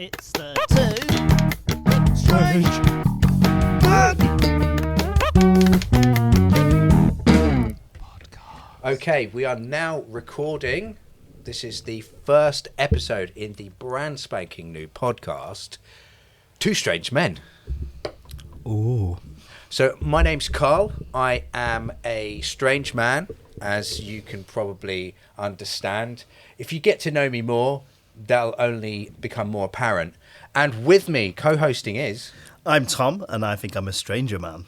It's the Two Strange Podcast. Okay, we are now recording. This is the first episode in the brand spanking new podcast, Two Strange Men. Ooh. So my name's Carl. I am a strange man, as you can probably understand. If you get to know me more, that'll only become more apparent. And with me, co-hosting is... I'm Tom, and I think I'm a stranger man.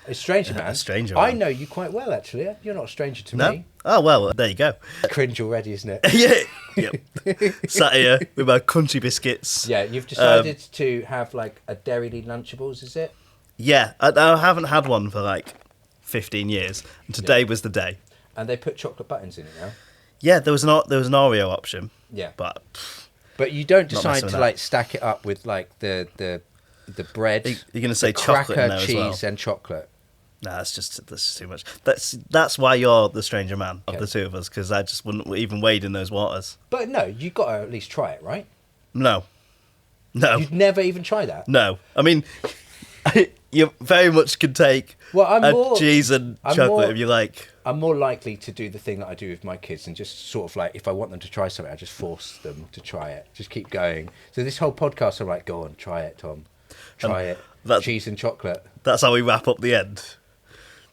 A stranger man? A stranger man. I know you quite well, actually. You're not a stranger to No? me. Oh, well, there you go. Cringe already, isn't it? Yeah. Yep. Sat here with my crunchy biscuits. Yeah, you've decided to have like a Dairy Lunchables, is it? Yeah, I haven't had one for like 15 years, and today was the day. And they put chocolate buttons in it now. Yeah, there was an Oreo option. Yeah. But you don't Not decide messing to with like stack it up with like the bread. you're going to say the chocolate cracker, in there as well. cheese and chocolate. Nah, that's too much. That's why you're the stranger man of Okay. the two of us, because I just wouldn't even wade in those waters. But no, you've got to at least try it, right? No. You'd never even try that? No. I mean, you very much can take cheese and chocolate if you like. I'm more likely to do the thing that I do with my kids and just sort of like, if I want them to try something, I just force them to try it. Just keep going. So this whole podcast, I'm like, go on, try it, Tom. Try it. Cheese and chocolate. That's how we wrap up the end.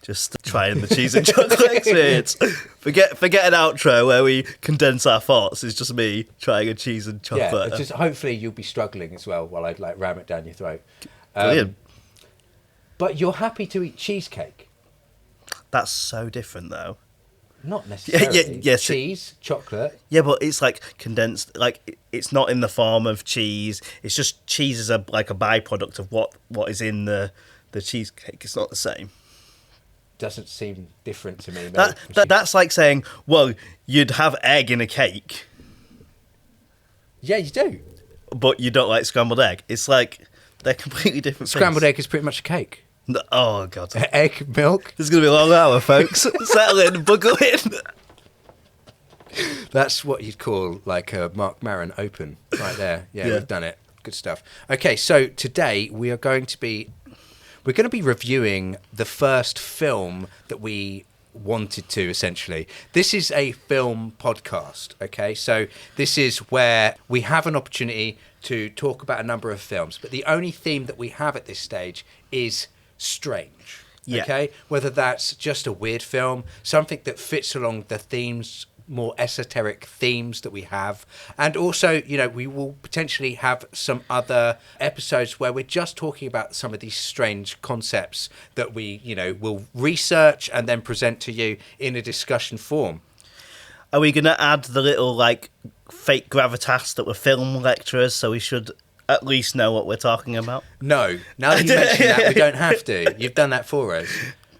Just trying the cheese and chocolate experience. Forget an outro where we condense our thoughts. It's just me trying a cheese and chocolate. Yeah, just hopefully you'll be struggling as well while I like ram it down your throat. Brilliant. But you're happy to eat cheesecake? That's so different, though. Not necessarily. Yes. Cheese, chocolate. Yeah, but it's like condensed. Like it's not in the form of cheese. It's just cheese is like a byproduct of what is in the cheesecake. It's not the same. Doesn't seem different to me. That's like saying, well, you'd have egg in a cake. Yeah, you do. But you don't like scrambled egg. It's like they're completely different Scrambled things. egg is pretty much a cake. Oh, God. Egg, milk. This is going to be a long hour, folks. Settle in, buckle in. That's what you'd call like a Mark Maron open right there. Yeah, Yeah. we've done it. Good stuff. Okay, so today we're going to be reviewing the first film that we wanted to, essentially. This is a film podcast, okay? So this is where we have an opportunity to talk about a number of films, but the only theme that we have at this stage is strange, Yeah. okay? Whether that's just a weird film, something that fits along the themes, more esoteric themes that we have, and also, you know, we will potentially have some other episodes where we're just talking about some of these strange concepts that we, you know, will research and then present to you in a discussion form. Are we going to add the little, like, fake gravitas that we're film lecturers, so we should at least know what we're talking about? No, now that you mention that, we don't have to. You've done that for us.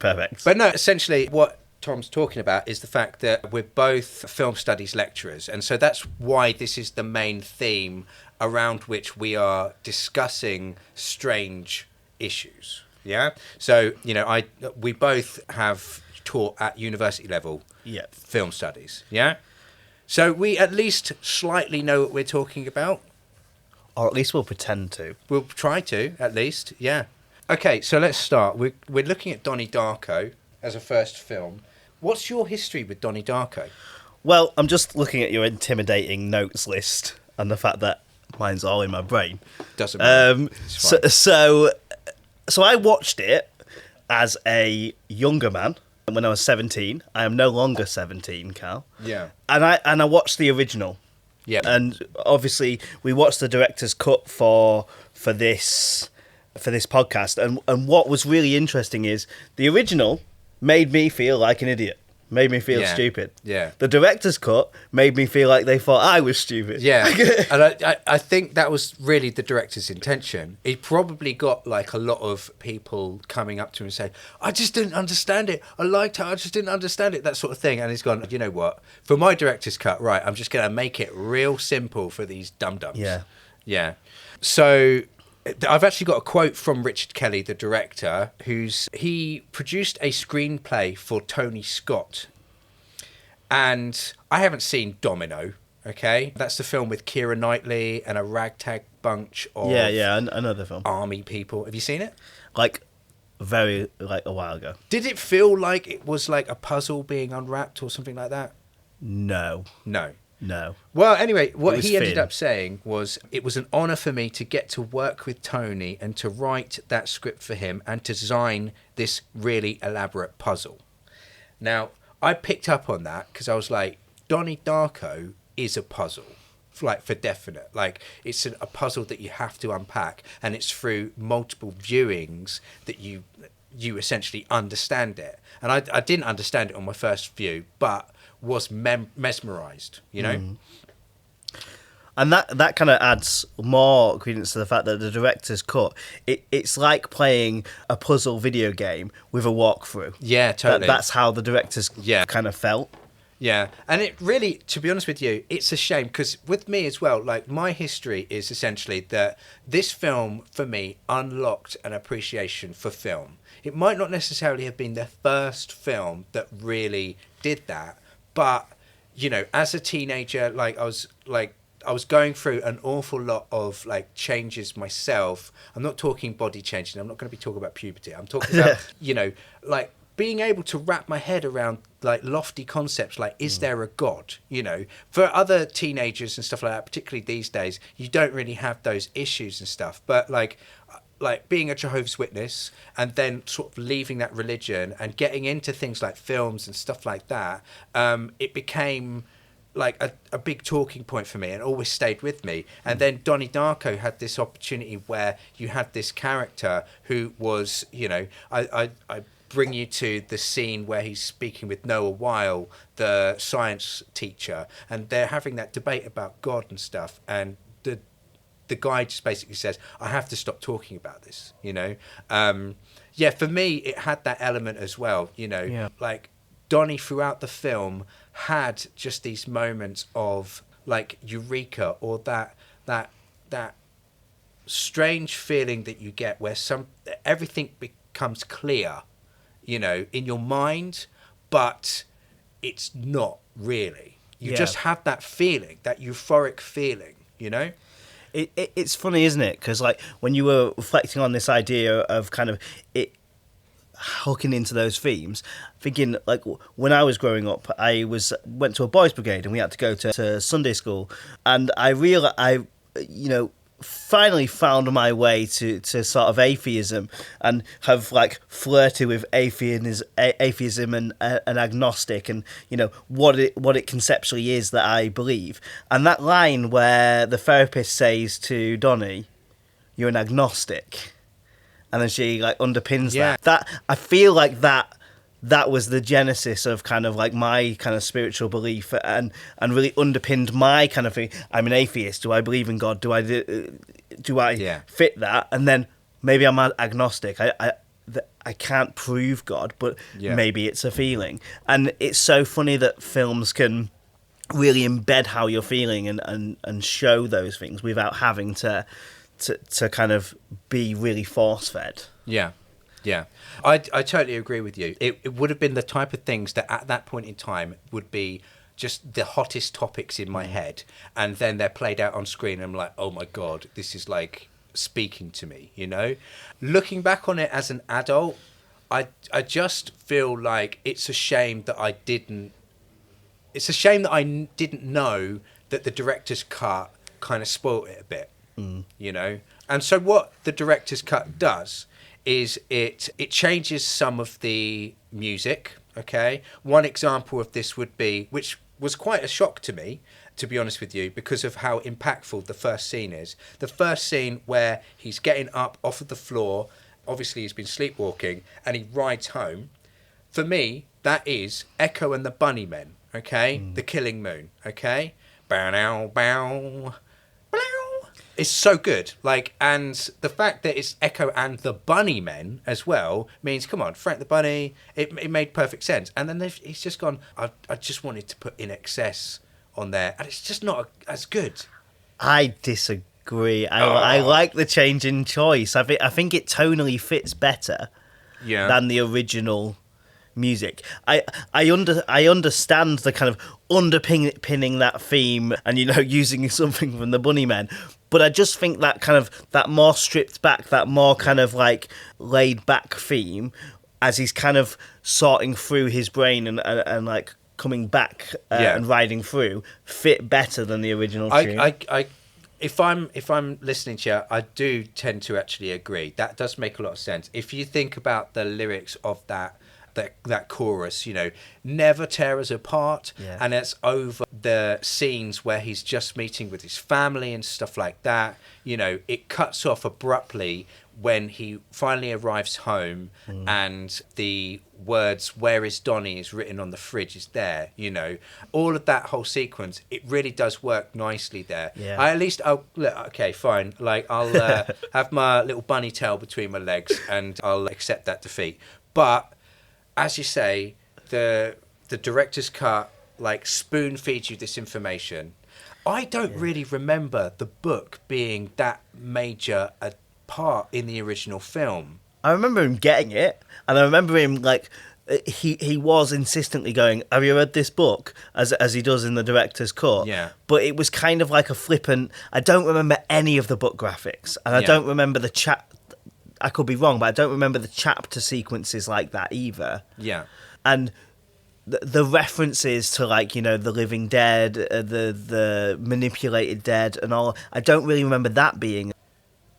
Perfect. But no, essentially what Tom's talking about is the fact that we're both film studies lecturers, and so that's why this is the main theme around which we are discussing strange issues. Yeah? So, you know, we both have taught at university level film studies. Yeah? So we at least slightly know what we're talking about. Or at least we'll pretend to. We'll try to, at least, yeah. Okay, so let's start. We're looking at Donnie Darko as a first film. What's your history with Donnie Darko? Well, I'm just looking at your intimidating notes list and the fact that mine's all in my brain. Doesn't matter. So I watched it as a younger man when I was 17. I am no longer 17, Cal. Yeah. And I watched the original. Yeah. And obviously we watched the director's cut for this podcast, and what was really interesting is the original made me feel like an idiot, made me feel stupid. Yeah. The director's cut made me feel like they thought I was stupid. Yeah. And I think that was really the director's intention. He probably got like a lot of people coming up to him and saying, I just didn't understand it. I liked it. I just didn't understand it. That sort of thing. And he's gone, you know what? For my director's cut, right, I'm just going to make it real simple for these dum-dums. Yeah. Yeah. So I've actually got a quote from Richard Kelly, the director, he produced a screenplay for Tony Scott. And I haven't seen Domino, Okay, that's the film with Keira Knightley and a ragtag bunch of another film. army people. Have you seen it? Like a while ago. Did it feel like it was like a puzzle being unwrapped or something like that? No. No. Well, anyway, what he ended thin. up saying was it was an honour for me to get to work with Tony and to write that script for him and to design this really elaborate puzzle. Now, I picked up on that because I was like, Donnie Darko is a puzzle, like for definite. Like it's a puzzle that you have to unpack, and it's through multiple viewings that you essentially understand it. And I didn't understand it on my first view, but was mesmerised, you know? And that kind of adds more credence to the fact that the director's cut, it's like playing a puzzle video game with a walkthrough. Yeah, totally. That's how the director's kind of felt. Yeah, and it really, to be honest with you, it's a shame because with me as well, like my history is essentially that this film, for me, unlocked an appreciation for film. It might not necessarily have been the first film that really did that, but, you know, as a teenager, I was going through an awful lot of like changes myself. I'm not talking body changing. I'm not going to be talking about puberty. I'm talking about, you know, like being able to wrap my head around like lofty concepts like, is there a God? You know, for other teenagers and stuff like that, particularly these days, you don't really have those issues and stuff. But like being a Jehovah's Witness and then sort of leaving that religion and getting into things like films and stuff like that, it became like a big talking point for me and always stayed with me. And then Donnie Darko had this opportunity where you had this character who was, you know, I bring you to the scene where he's speaking with Noah Weil, the science teacher, and they're having that debate about God and stuff, and the guy just basically says, I have to stop talking about this, you know. For me it had that element as well, you know. Like Donnie throughout the film had just these moments of like eureka, or that strange feeling that you get where everything becomes clear, you know, in your mind, but it's not really. You just have that feeling, that euphoric feeling, you know. It's funny, isn't it? Because like when you were reflecting on this idea of kind of it hooking into those themes, thinking like when I was growing up, I went to a boys' brigade and we had to go to Sunday school, and I realized finally found my way to sort of atheism and have like flirted with atheism and agnostic, and you know what it conceptually is that I believe. And that line where the therapist says to Donnie, "You're an agnostic," and then she like underpins that I feel like that was the genesis of kind of like my kind of spiritual belief, and really underpinned my kind of thing. I'm an atheist. Do I believe in God? Do I fit that? And then maybe I'm agnostic. I can't prove God, but maybe it's a feeling. And it's so funny that films can really embed how you're feeling and show those things without having to kind of be really force-fed. Yeah, I totally agree with you. It would have been the type of things that at that point in time would be just the hottest topics in my head, and then they're played out on screen and I'm like, oh my God, this is like speaking to me, you know? Looking back on it as an adult, I just feel like it's a shame that I didn't know that the director's cut kind of spoiled it a bit, you know? And so what the director's cut does is it changes some of the music, okay? One example of this would be, which was quite a shock to me, to be honest with you, because of how impactful the first scene is. The first scene where he's getting up off of the floor, obviously he's been sleepwalking, and he rides home. For me, that is Echo and the Bunnymen, okay? The Killing Moon, okay? Bow, bow. It's so good, like, and the fact that it's Echo and the Bunnymen as well means, come on, Frank the Bunny, it made perfect sense. And then he's just gone, I just wanted to put In Excess on there, and it's just not as good. I disagree. I like the change in choice. I think it tonally fits better than the original music. I understand the kind of underpinning that theme and, you know, using something from the Bunnymen, but I just think that kind of that more stripped back, that more kind of like laid back theme, as he's kind of sorting through his brain and like coming back and riding through, fit better than the original tune. If I'm listening to you, I do tend to actually agree. That does make a lot of sense. If you think about the lyrics of that chorus, you know, never tear us apart, and it's over the scenes where he's just meeting with his family and stuff like that. You know, it cuts off abruptly when he finally arrives home and the words "Where is Donnie" is written on the fridge is there. You know, all of that whole sequence, it really does work nicely there. Okay, fine, like I'll have my little bunny tail between my legs and I'll accept that defeat. But as you say, the director's cut like spoon feeds you this information. I don't really remember the book being that major a part in the original film. I remember him getting it, and I remember him like he was insistently going, "Have you read this book?" as he does in the director's cut. Yeah. But it was kind of like a flippant. I don't remember any of the book graphics, and I don't remember the chat. I could be wrong, but I don't remember the chapter sequences like that either. Yeah. And the references to, like, you know, the living dead, the manipulated dead and all, I don't really remember that being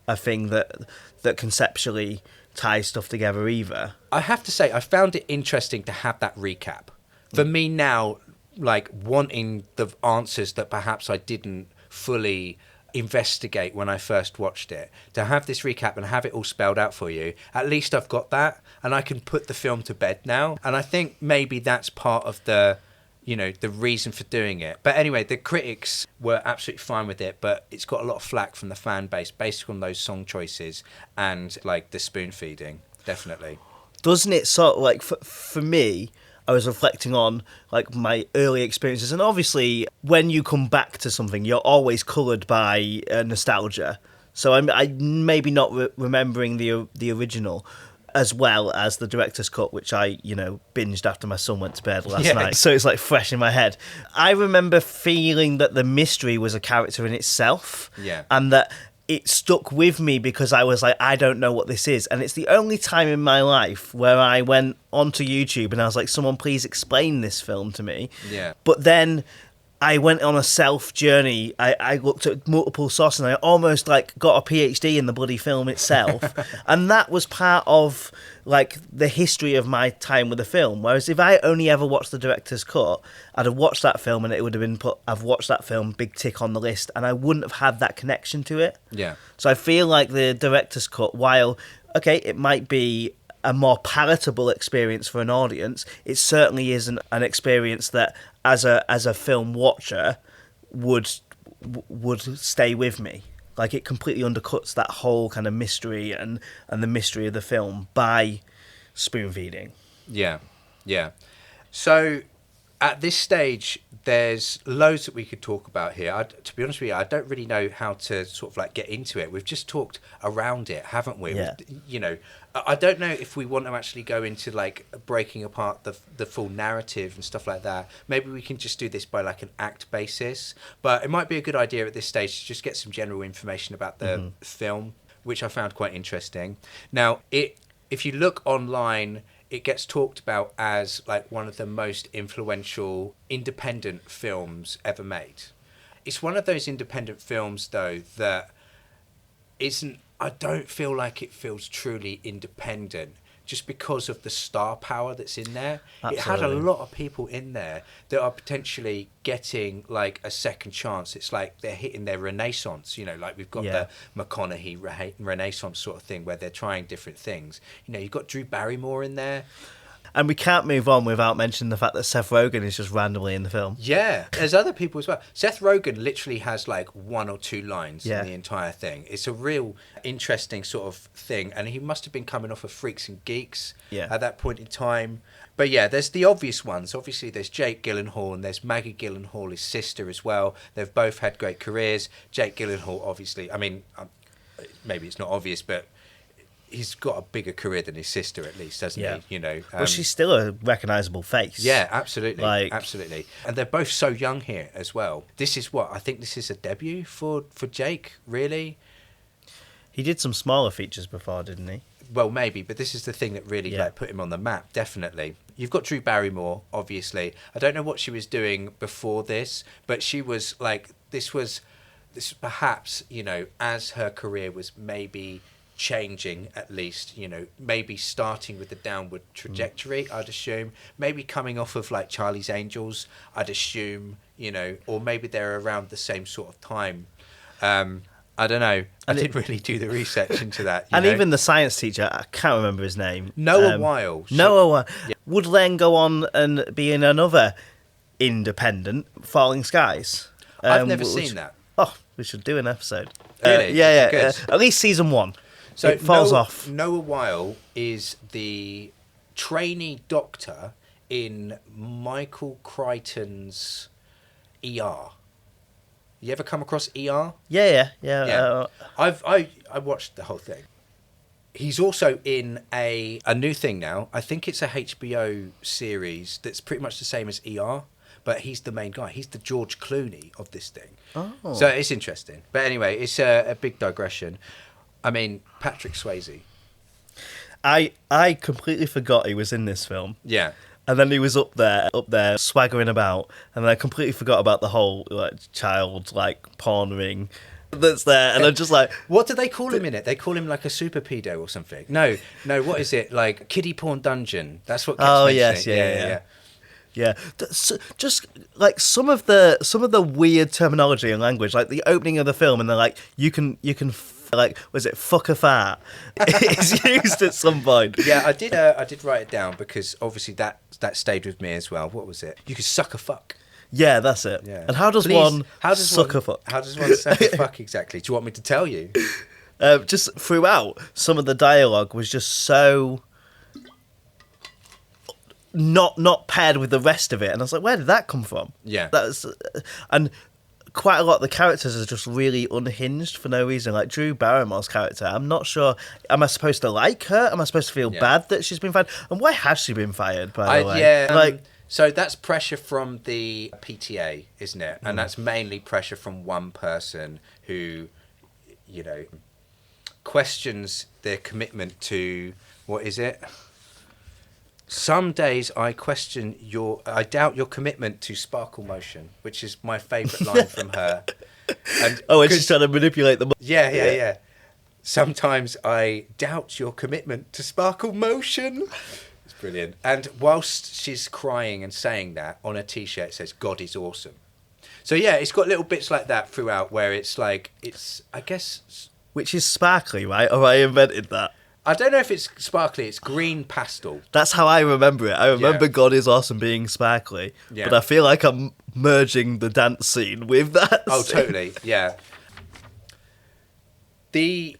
a thing that conceptually ties stuff together either. I have to say, I found it interesting to have that recap. For me now, like, wanting the answers that perhaps I didn't fully investigate when I first watched it, to have this recap and have it all spelled out for you, at least I've got that, and I can put the film to bed now. And I think maybe that's part of the, you know, the reason for doing it. But anyway, the critics were absolutely fine with it, but it's got a lot of flack from the fan base based on those song choices and like the spoon feeding, definitely. Doesn't it sort of like, for me, I was reflecting on like my early experiences, and obviously when you come back to something, you're always coloured by nostalgia. So I maybe not remembering the original as well as the director's cut, which I, you know, binged after my son went to bed last night. So it's like fresh in my head. I remember feeling that the mystery was a character in itself, and that it stuck with me because I was like, I don't know what this is. And it's the only time in my life where I went onto YouTube and I was like, someone please explain this film to me. Yeah. But then I went on a self journey. I looked at multiple sources and I almost like got a PhD in the bloody film itself. And that was part of like the history of my time with the film. Whereas if I only ever watched the director's cut, I'd have watched that film and it would have been put, I've watched that film, big tick on the list, and I wouldn't have had that connection to it. Yeah. So I feel like the director's cut, while, okay, it might be a more palatable experience for an audience, it certainly isn't an experience that as a film watcher would stay with me. Like, it completely undercuts that whole kind of mystery and the mystery of the film by spoon feeding. Yeah. So at this stage, there's loads that we could talk about here. To be honest with you, I don't really know how to sort of like get into it. We've just talked around it, haven't we? Yeah. You know, I don't know if we want to actually go into like breaking apart the full narrative and stuff like that. Maybe we can just do this by like an act basis. But it might be a good idea at this stage to just get some general information about the film, which I found quite interesting. Now, if you look online, it gets talked about as like one of the most influential independent films ever made. It's one of those independent films, though, that isn't, I don't feel like it feels truly independent just because of the star power that's in there. Absolutely. It had a lot of people in there that are potentially getting like a second chance. It's like they're hitting their renaissance, you know, like we've got the McConaughey renaissance sort of thing where they're trying different things. You know, you've got Drew Barrymore in there. And we can't move on without mentioning the fact that Seth Rogen is just randomly in the film. Yeah, there's other people as well. Seth Rogen literally has like one or two lines in the entire thing. It's a real interesting sort of thing. And he must have been coming off of Freaks and Geeks at that point in time. But yeah, there's the obvious ones. Obviously, there's Jake Gyllenhaal and there's Maggie Gyllenhaal, his sister, as well. They've both had great careers. Jake Gyllenhaal, obviously, I mean, maybe it's not obvious, but he's got a bigger career than his sister, at least, hasn't he? You know, but she's still a recognisable face. Yeah, absolutely, Like, absolutely. And they're both so young here as well. This is I think this is a debut for Jake. Really, he did some smaller features before, didn't he? well, maybe, but this is the thing that really like put him on the map. Definitely, you've got Drew Barrymore. Obviously, I don't know what she was doing before this, but she was like this was perhaps, you know, as her career was maybe changing, at least, you know, maybe starting with the downward trajectory, I'd assume, maybe coming off of like Charlie's Angels, I'd assume, you know, or maybe they're around the same sort of time. I don't know. I didn't really do the research into that. And even the science teacher, I can't remember his name. Noah Weil. Would then go on and be in another independent, Falling Skies. I've never seen that. Oh, we should do an episode. Really? Yeah. At least season 1. So it falls off. Noah Weil is the trainee doctor in Michael Crichton's ER. You ever come across ER? Yeah. I watched the whole thing. He's also in a new thing now. I think it's a HBO series that's pretty much the same as ER, but he's the main guy. He's the George Clooney of this thing. Oh. So it's interesting. But anyway, it's a big digression. I mean, Patrick Swayze. I completely forgot he was in this film. Yeah. And then he was up there swaggering about, and then I completely forgot about the whole like child like porn ring that's there, and I'm just like, what do they call him in it? They call him like a super pedo or something. No, what is it, like kiddie porn dungeon? That's what. Yeah. Just like some of the weird terminology and language, like the opening of the film, and they're like, you can like, was it fuck a fart? It's used at some point. Yeah, I did write it down because obviously that stayed with me as well. What was it? You could suck a fuck. Yeah, that's it. Yeah. And how does one suck a fuck? How does one suck a fuck exactly? Do you want me to tell you? Just throughout, some of the dialogue was just so not paired with the rest of it, and I was like, where did that come from? Yeah, and quite a lot of the characters are just really unhinged for no reason. Like Drew Barrymore's character, I'm not sure. Am I supposed to like her? Am I supposed to feel bad that she's been fired? And why has she been fired? By the way, yeah, so that's pressure from the PTA, isn't it? And that's mainly pressure from one person who, you know, questions their commitment to what is it? Some days I doubt your commitment to sparkle motion, which is my favourite line from her. And she's trying to manipulate the... Yeah. Sometimes I doubt your commitment to sparkle motion. It's brilliant. And whilst she's crying and saying that, on a T-shirt it says, God is awesome. So yeah, it's got little bits like that throughout where it's like, I guess... Which is sparkly, right? Or I invented that? I don't know if it's sparkly, it's green pastel. That's how I remember it. I remember God is Awesome being sparkly, but I feel like I'm merging the dance scene with that scene. Totally, yeah. The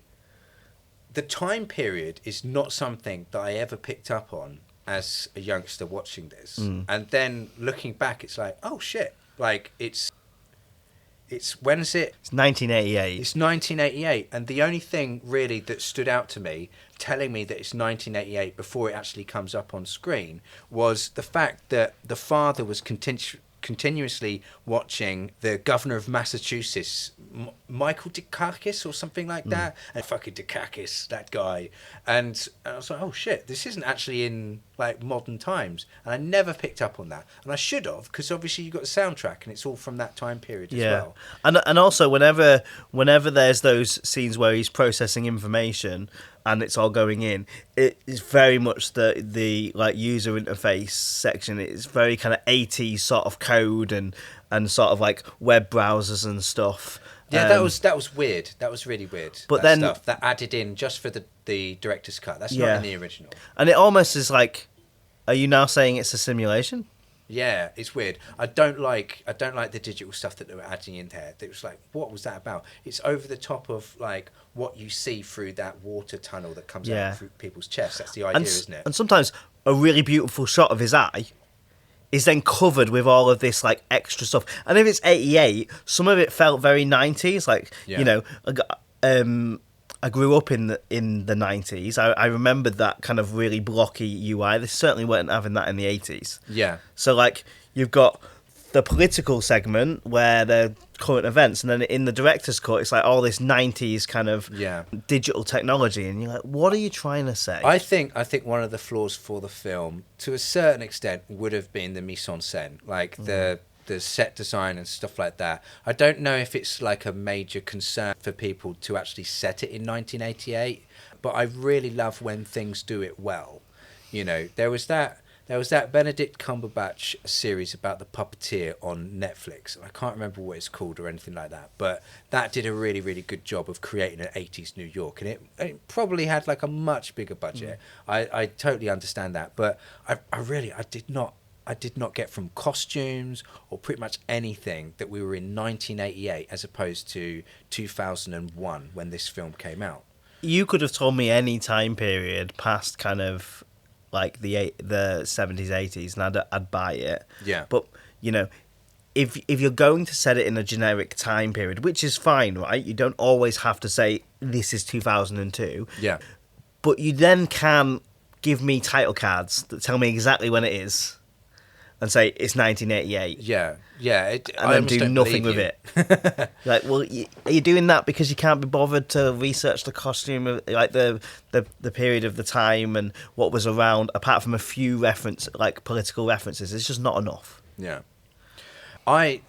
time period is not something that I ever picked up on as a youngster watching this. And then looking back, it's like, oh shit, like it's when is it? It's 1988. It's 1988, and the only thing really that stood out to me, telling me that it's 1988 before it actually comes up on screen, was the fact that the father was continuously watching the governor of Massachusetts, Michael Dukakis or something like that, and fucking Dukakis, that guy, and I was like, oh shit, this isn't actually in like modern times, and I never picked up on that, and I should have, because obviously you got the soundtrack and it's all from that time period as well. And also whenever there's those scenes where he's processing information and it's all going in, it is very much the like user interface section. It's very kind of 80s sort of code and sort of like web browsers and stuff. Yeah, that was weird. That was really weird. But then stuff that added in just for the director's cut. That's not in the original. And it almost is like, are you now saying it's a simulation? Yeah, it's weird. I don't like the digital stuff that they were adding in there. It was like, what was that about? It's over the top of like what you see through that water tunnel that comes out through people's chests. That's the idea, isn't it? And sometimes a really beautiful shot of his eye is then covered with all of this like extra stuff. And if it's 88, some of it felt very 90s, like you know, I grew up in the 90s. I remembered that kind of really blocky UI. They certainly weren't having that in the 80s. Yeah. So, like, you've got the political segment where they're current events, and then in the director's cut, it's like all this 90s kind of digital technology, and you're like, what are you trying to say? I think one of the flaws for the film, to a certain extent, would have been the mise en scène, like the set design and stuff like that. I don't know if it's like a major concern for people to actually set it in 1988, but I really love when things do it well. You know, there was that Benedict Cumberbatch series about the puppeteer on Netflix. I can't remember what it's called or anything like that, but that did a really, really good job of creating an 80s New York, and it probably had like a much bigger budget. I totally understand that, but I did not get from costumes or pretty much anything that we were in 1988 as opposed to 2001 when this film came out. You could have told me any time period past kind of like the 70s, 80s, and I'd buy it. Yeah. But, you know, if you're going to set it in a generic time period, which is fine, right? You don't always have to say this is 2002. Yeah. But you then can give me title cards that tell me exactly when it is and say it's 1988. Yeah. And then do nothing with it. Like, well, are you doing that because you can't be bothered to research the costume, like the period of the time and what was around, apart from a few political references? It's just not enough. Yeah. I'm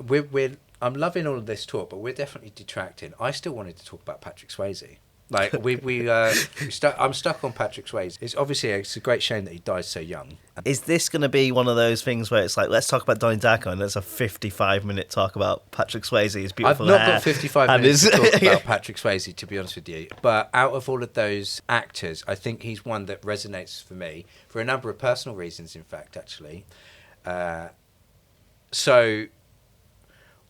loving all of this talk, but we're definitely detracting. I still wanted to talk about Patrick Swayze. Like I'm stuck on Patrick Swayze. It's a great shame that he died so young. Is this going to be one of those things where it's like, let's talk about Donnie Darko and there's a 55-minute talk about Patrick Swayze's beautiful hair? I've not got 55 minutes to talk about Patrick Swayze, to be honest with you. But out of all of those actors, I think he's one that resonates for me for a number of personal reasons, in fact, actually. So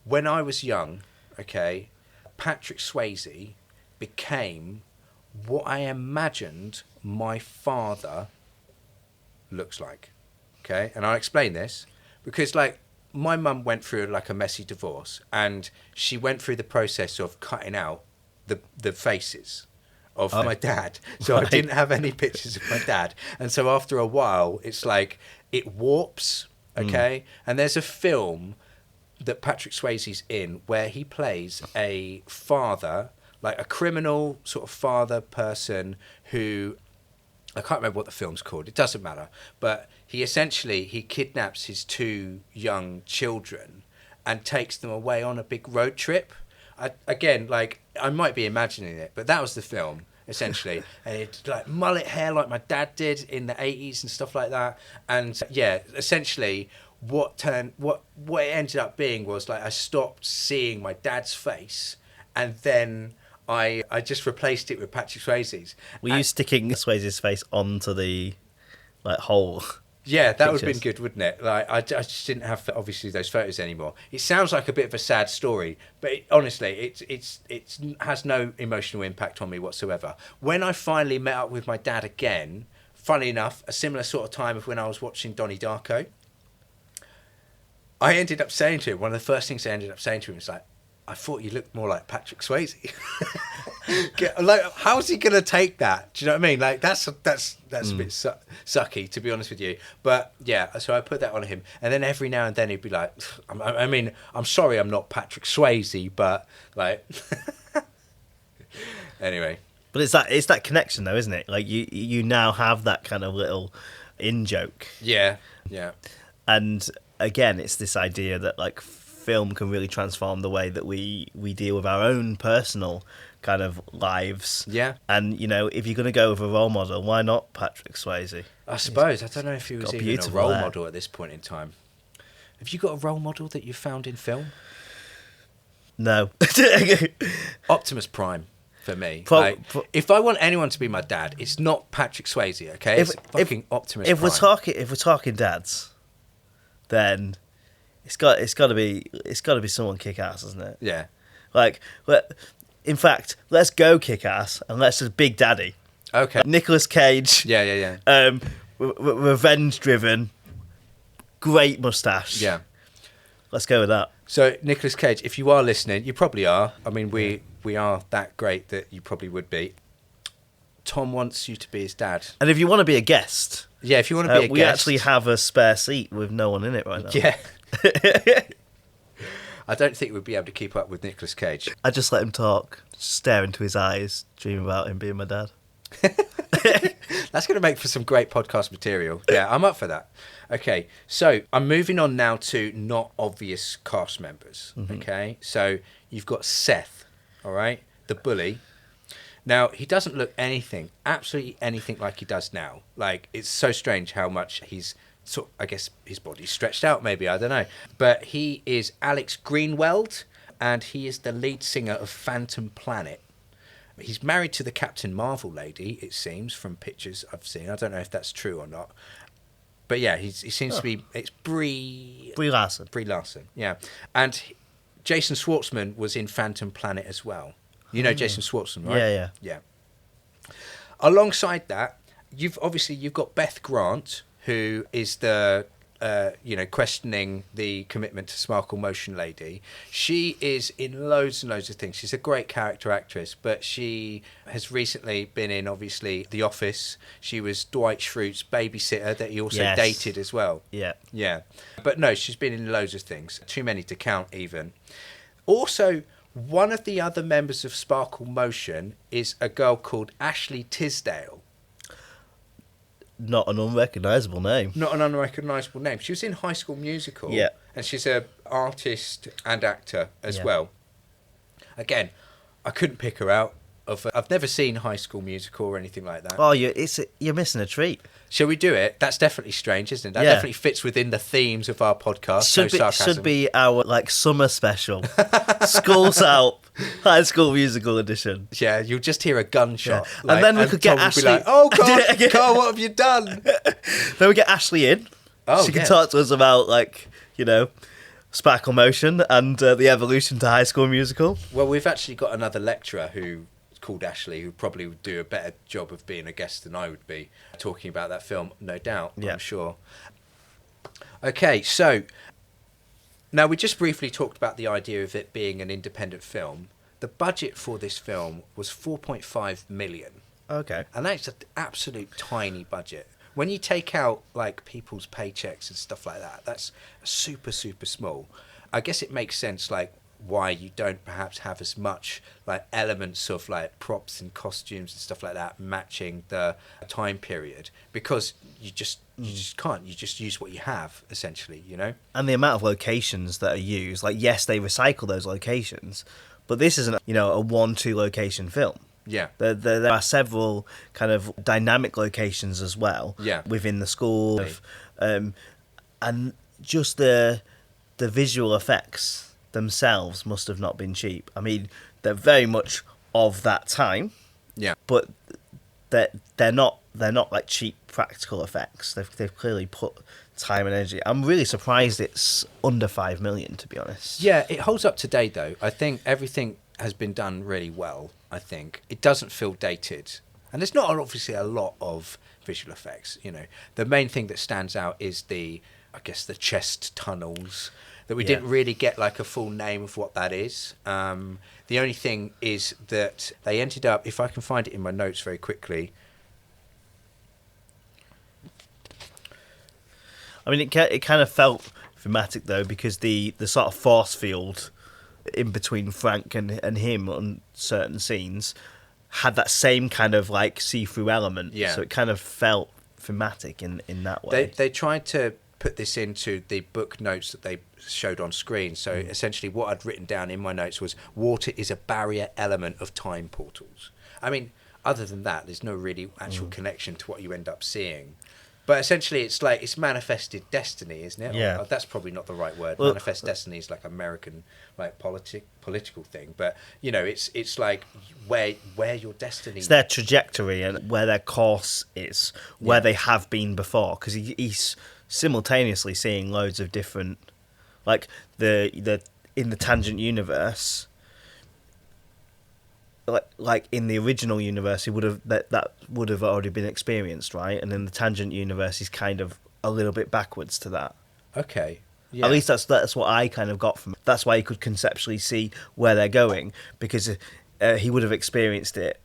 when I was young, okay, Patrick Swayze became what I imagined my father looks like. Okay, and I'll explain this because, like, my mum went through like a messy divorce, and she went through the process of cutting out the faces of my dad, so I didn't have any pictures of my dad, and so after a while it's like it warps. Okay, and there's a film that Patrick Swayze's in where he plays a father, like a criminal sort of father person who, I can't remember what the film's called, it doesn't matter, but he kidnaps his two young children and takes them away on a big road trip. I might be imagining it, but that was the film, essentially. And it's like mullet hair like my dad did in the 80s and stuff like that. And yeah, essentially what it ended up being was, like, I stopped seeing my dad's face, and then I just replaced it with Patrick Swayze's. Were you sticking Swayze's face onto the whole? Yeah, that would have been good, wouldn't it? Like, I just didn't have, obviously, those photos anymore. It sounds like a bit of a sad story, but honestly, it has no emotional impact on me whatsoever. When I finally met up with my dad again, funnily enough, a similar sort of time of when I was watching Donnie Darko, I ended up saying to him, one of the first things I ended up saying to him was like, I thought you looked more like Patrick Swayze. Like, how's he gonna take that? Do you know what I mean? Like, that's a bit sucky, to be honest with you. But yeah, so I put that on him, and then every now and then he'd be like, I'm sorry, I'm not Patrick Swayze, but like, anyway. But it's that connection though, isn't it? Like you now have that kind of little in joke. Yeah. And again, it's this idea that, like, film can really transform the way that we deal with our own personal kind of lives. Yeah. And, you know, if you're going to go with a role model, why not Patrick Swayze? I suppose. I don't know if he was even a role model at this point in time. Have you got a role model that you found in film? No. Optimus Prime. For me, if I want anyone to be my dad, it's not Patrick Swayze, okay? It's fucking Optimus Prime. If we're talking dads, then it's got to be someone kick-ass, isn't it? Yeah. Like, in fact, let's go kick-ass and let's just Big Daddy. Okay. Nicolas Cage. Yeah. Revenge-driven, great mustache. Yeah. Let's go with that. So, Nicolas Cage, if you are listening, you probably are. I mean, we are that great that you probably would be. Tom wants you to be his dad. And if you want to be a guest, Yeah, if you want to be a we guest. actually have a spare seat with no one in it right now. Yeah. I don't think we'd be able to keep up with Nicolas Cage. I just let him talk, stare into his eyes, dream about him being my dad. That's going to make for some great podcast material. Yeah, I'm up for that. Okay, so I'm moving on now to not obvious cast members. Okay, so you've got Seth, all right, the bully. Now, he doesn't look absolutely anything like he does now. Like, it's so strange how much he's, I guess his body's stretched out, maybe, I don't know. But he is Alex Greenwald, and he is the lead singer of Phantom Planet. He's married to the Captain Marvel lady, it seems, from pictures I've seen. I don't know if that's true or not. But yeah, he seems to be... It's Brie Larson. Brie Larson, yeah. And Jason Schwartzman was in Phantom Planet as well. You know Jason Schwartzman, right? Yeah. Alongside that, you've got Beth Grant, who is the questioning the commitment to Sparkle Motion lady. She is in loads and loads of things. She's a great character actress, but she has recently been in, obviously, The Office. She was Dwight Schrute's babysitter that he also dated as well. Yeah. But no, she's been in loads of things. Too many to count, even. Also, one of the other members of Sparkle Motion is a girl called Ashley Tisdale. Not an unrecognisable name. Not an unrecognisable name. She was in High School Musical. Yeah. And she's an artist and actor as well. Again, I couldn't pick her out. I've never seen High School Musical or anything like that. Oh, you're missing a treat. Shall we do it? That's definitely strange, isn't it? That definitely fits within the themes of our podcast. Should be our summer special. School's out. High School Musical edition. Yeah, you'll just hear a gunshot. Yeah. And then we could get Ashley. Like, oh God, Carl, what have you done? Then we get Ashley in. Oh, she can talk to us about Sparkle Motion and the evolution to High School Musical. Well, we've actually got another lecturer who called Ashley, who probably would do a better job of being a guest than I would be, talking about that film, no doubt, I'm sure. Okay, so now we just briefly talked about the idea of it being an independent film. The budget for this film was 4.5 million. Okay. And that's an absolute tiny budget. When you take out people's paychecks and stuff like that, that's super, super small. I guess it makes sense why you don't perhaps have as much elements of props and costumes and stuff like that matching the time period, because you just can't. You just use what you have, essentially, And the amount of locations that are used, yes, they recycle those locations, but this isn't a 1-2 location film. Yeah. There are several kind of dynamic locations as well. Yeah. Within the school, and just the visual effects themselves must have not been cheap. I mean, they're very much of that time. Yeah. But they're not cheap practical effects. They've clearly put time and energy. I'm really surprised it's under 5 million, to be honest. Yeah, it holds up today though. I think everything has been done really well. I think it doesn't feel dated, and there's not obviously a lot of visual effects. The main thing that stands out is the chest tunnels. That we didn't really get a full name of what that is. The only thing is that they ended up, if I can find it in my notes very quickly. I mean, it kind of felt thematic though, because the sort of force field in between Frank and him on certain scenes had that same kind of see-through element. Yeah. So it kind of felt thematic in that way. They tried to put this into the book notes that they showed on screen. So essentially what I'd written down in my notes was water is a barrier element of time portals. I mean, other than that, there's no really actual connection to what you end up seeing. But essentially it's it's manifested destiny, isn't it? Yeah. That's probably not the right word. Well, manifest destiny is American political thing. But it's where your destiny. It's their trajectory and where their course is, where they have been before, because he's simultaneously seeing loads of different, in the tangent universe, in the original universe, he would have that would have already been experienced, right? And in the tangent universe, he's kind of a little bit backwards to that. Okay. Yeah. At least that's what I kind of got from it. That's why he could conceptually see where they're going, because he would have experienced it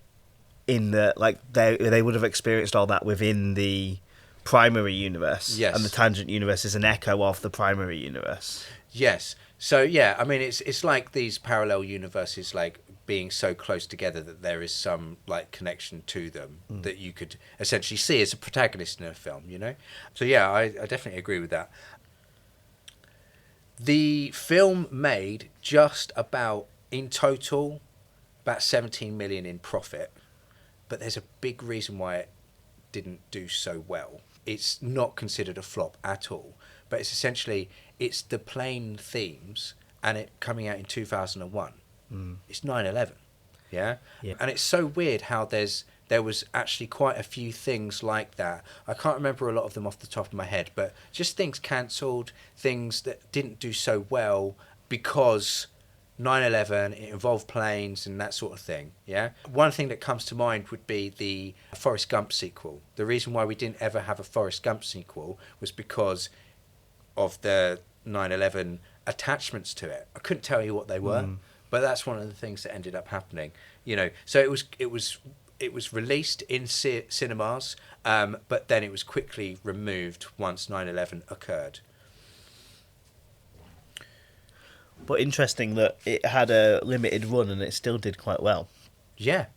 in the like they would have experienced all that within the primary universe. Yes. And the tangent universe is an echo of the primary universe. Yes. So yeah, I mean, it's like these parallel universes, like being so close together that there is some like connection to them that you could essentially see as a protagonist in a film, you know? So yeah, I definitely agree with that. The film made just about, in total, about 17 million in profit, but there's a big reason why it didn't do so well. It's not considered a flop at all, but it's essentially, it's the plain themes and it coming out in 2001. It's 9/11, yeah? And it's so weird how there was actually quite a few things like that. I can't remember a lot of them off the top of my head, but just things cancelled, things that didn't do so well because 9/11, it involved planes and that sort of thing, yeah? One thing that comes to mind would be the Forrest Gump sequel. The reason why we didn't ever have a Forrest Gump sequel was because of the 9/11 attachments to it. I couldn't tell you what they were, but that's one of the things that ended up happening, you know? So it was released in cinemas, but then it was quickly removed once 9/11 occurred. But interesting that it had a limited run and it still did quite well. Yeah.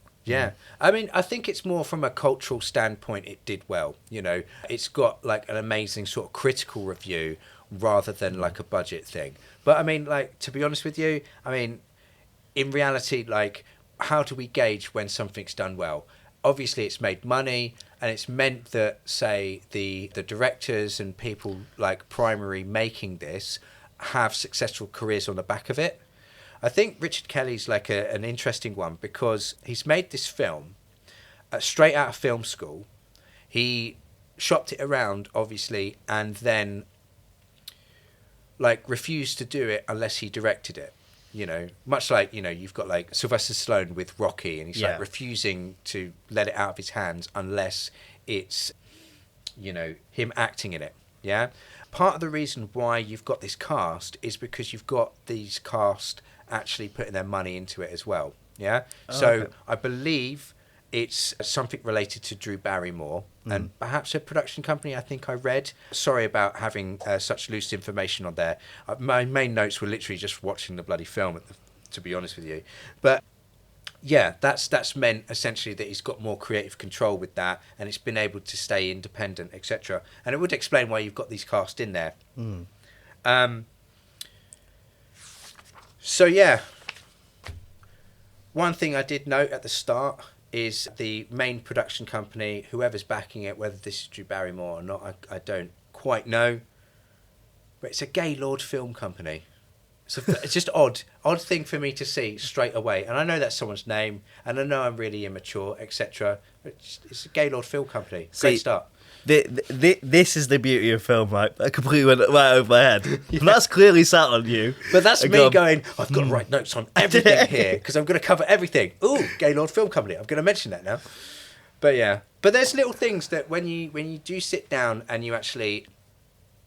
I mean, I think it's more from a cultural standpoint it did well, you know. It's got like an amazing sort of critical review rather than like a budget thing. But I mean, like, to be honest with you, I mean, in reality, like, how do we gauge when something's done well? Obviously, it's made money, and it's meant that, say, the directors and people like primary making this have successful careers on the back of it. I think Richard Kelly's like an interesting one because he's made this film straight out of film school. He shopped it around, obviously, and then like refused to do it unless he directed it. You know, much like, you know, you've got like Sylvester Stallone with Rocky, and he's like refusing to let it out of his hands unless it's, you know, him acting in it. Yeah. Part of the reason why you've got this cast is because you've got these cast actually putting their money into it as well. Yeah. So I believe it's something related to Drew Barrymore and perhaps a production company, I think I read. Sorry about having such loose information on there. My main notes were literally just watching the bloody film, to be honest with you. But yeah, that's meant essentially that he's got more creative control with that, and it's been able to stay independent, etc. And it would explain why you've got these cast in there. So yeah, one thing I did note at the start is the main production company, whoever's backing it, whether this is Drew Barrymore or not, I don't quite know, but it's a Gaylord film company. So it's just odd thing for me to see straight away. And I know that's someone's name, and I know I'm really immature, etc. But it's a Gaylord film company. Great start. This is the beauty of film, right? I completely went right over my head. And that's clearly sat on you. But that's me going, I've got to write notes on everything here because I'm going to cover everything. Ooh, Gaylord Film Company. I'm going to mention that now. But yeah. But there's little things that when you do sit down and you actually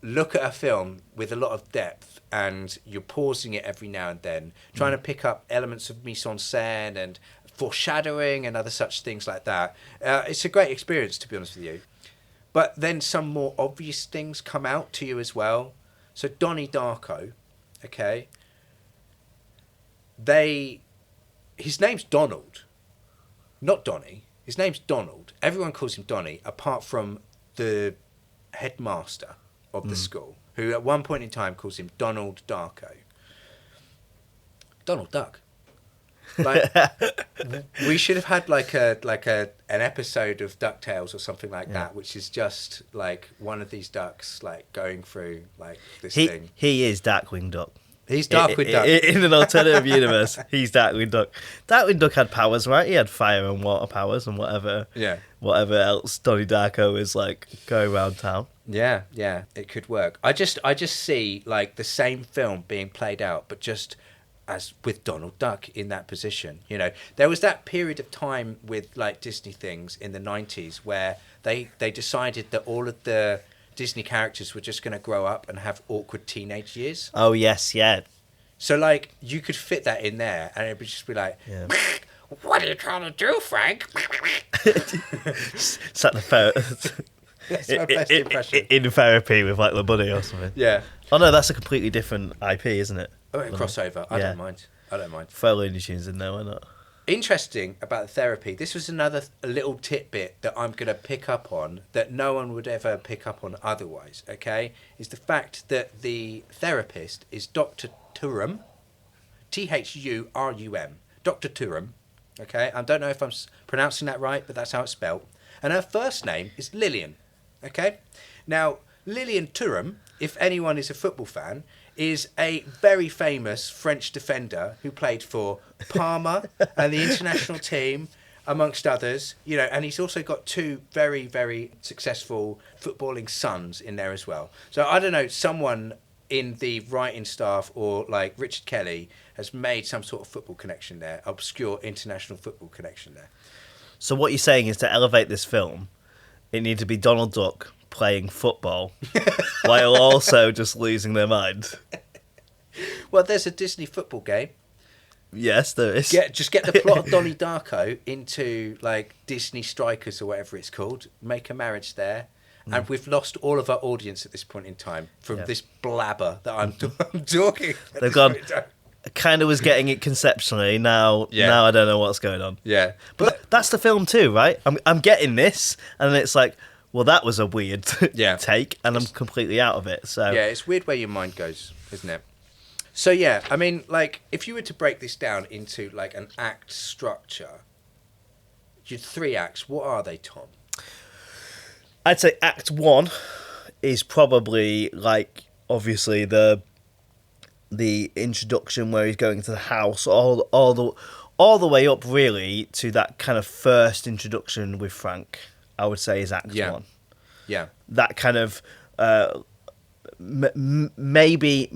look at a film with a lot of depth and you're pausing it every now and then, trying to pick up elements of mise-en-scène and foreshadowing and other such things like that, it's a great experience, to be honest with you. But then some more obvious things come out to you as well. So Donnie Darko, okay, his name's Donald, not Donnie. His name's Donald. Everyone calls him Donnie, apart from the headmaster of the school, who at one point in time calls him Donald Darko. Donald Duck. Like, we should have had an episode of DuckTales or something like that, which is just like one of these ducks like going through like this thing. He is Darkwing Duck. He's Darkwing Duck. In an alternative universe, he's Darkwing Duck. Darkwing Duck had powers, right? He had fire and water powers and whatever. Yeah. Whatever else Donnie Darko is like going around town. Yeah, it could work. I just see like the same film being played out, but just as with Donald Duck in that position. You know, there was that period of time with like Disney things in the 90s where they decided that all of the Disney characters were just going to grow up and have awkward teenage years. Oh yes, yeah. So like you could fit that in there, and it would just be like, What are you trying to do, Frank? Sat the That's my best impression. in therapy with like the bunny or something. Yeah. Oh no, that's a completely different IP, isn't it? Oh, crossover. I don't mind. Throw Looney Tunes in there, why not? Interesting about the therapy. This was another little tidbit that I'm going to pick up on that no one would ever pick up on otherwise, okay? Is the fact that the therapist is Dr. Turum, Thurum, Dr. Turum, okay? I don't know if I'm pronouncing that right, but that's how it's spelled. And her first name is Lillian, okay? Now, Lillian Thurum, if anyone is a football fan, is a very famous French defender who played for Parma and the international team, amongst others. You know, and he's also got two very, very successful footballing sons in there as well. So I don't know, someone in the writing staff or like Richard Kelly has made some sort of football connection there, obscure international football connection there. So what you're saying is to elevate this film, it needs to be Donald Duck playing football while also just losing their mind. Well, there's a Disney football game. Yes, there is. Just get the plot of Donnie Darko into like Disney Strikers or whatever it's called. Make a marriage there. And we've lost all of our audience at this point in time from this blabber that I'm talking. They've gone, I kind of was getting it conceptually. Now I don't know what's going on. Yeah. But that's the film too, right? I'm getting this. And then it's like, well, that was a weird take. And I'm completely out of it. So yeah, it's weird where your mind goes, isn't it? So, yeah, I mean, like, if you were to break this down into, like, an act structure, your 3 acts, what are they, Tom? I'd say Act 1 is probably, like, obviously the introduction where he's going to the house, all the way up, really, to that kind of first introduction with Frank, I would say is Act 1. Yeah. That kind of... maybe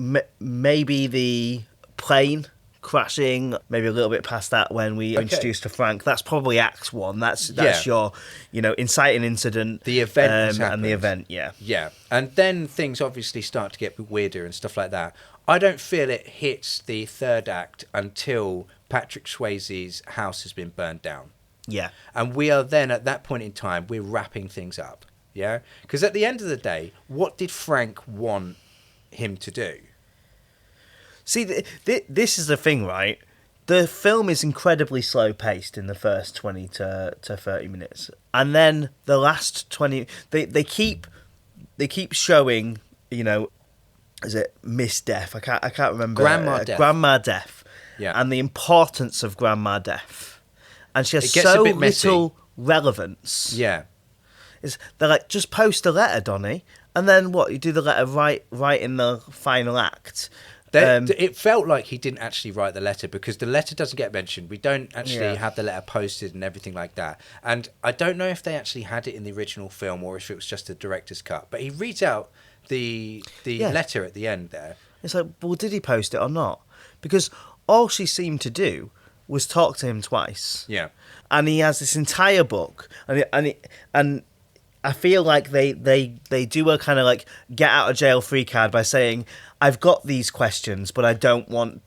the plane crashing, maybe a little bit past that when we introduced to Frank. That's probably Act 1. That's your, inciting incident. The event and the event, yeah. Yeah, and then things obviously start to get weirder and stuff like that. I don't feel it hits the third act until Patrick Swayze's house has been burned down. Yeah. And we are then, at that point in time, we're wrapping things up. Yeah, because at the end of the day, what did Frank want him to do? See, this is the thing, right? The film is incredibly slow paced in the first 20 to 30 minutes, and then the last 20, they keep showing, is it Miss Death? I can't remember. Grandma Death. Yeah, and the importance of Grandma Death, and she has so little relevance. Yeah. They're like, just post a letter, Donnie, and then what? You do the letter right in the final act. It felt like he didn't actually write the letter because the letter doesn't get mentioned. We don't actually have the letter posted and everything like that. And I don't know if they actually had it in the original film or if it was just a director's cut. But he reads out the letter at the end there. It's like, well, did he post it or not? Because all she seemed to do was talk to him twice. Yeah, and he has this entire book, and I feel like they do a kind of like get out of jail free card by saying, I've got these questions, but I don't want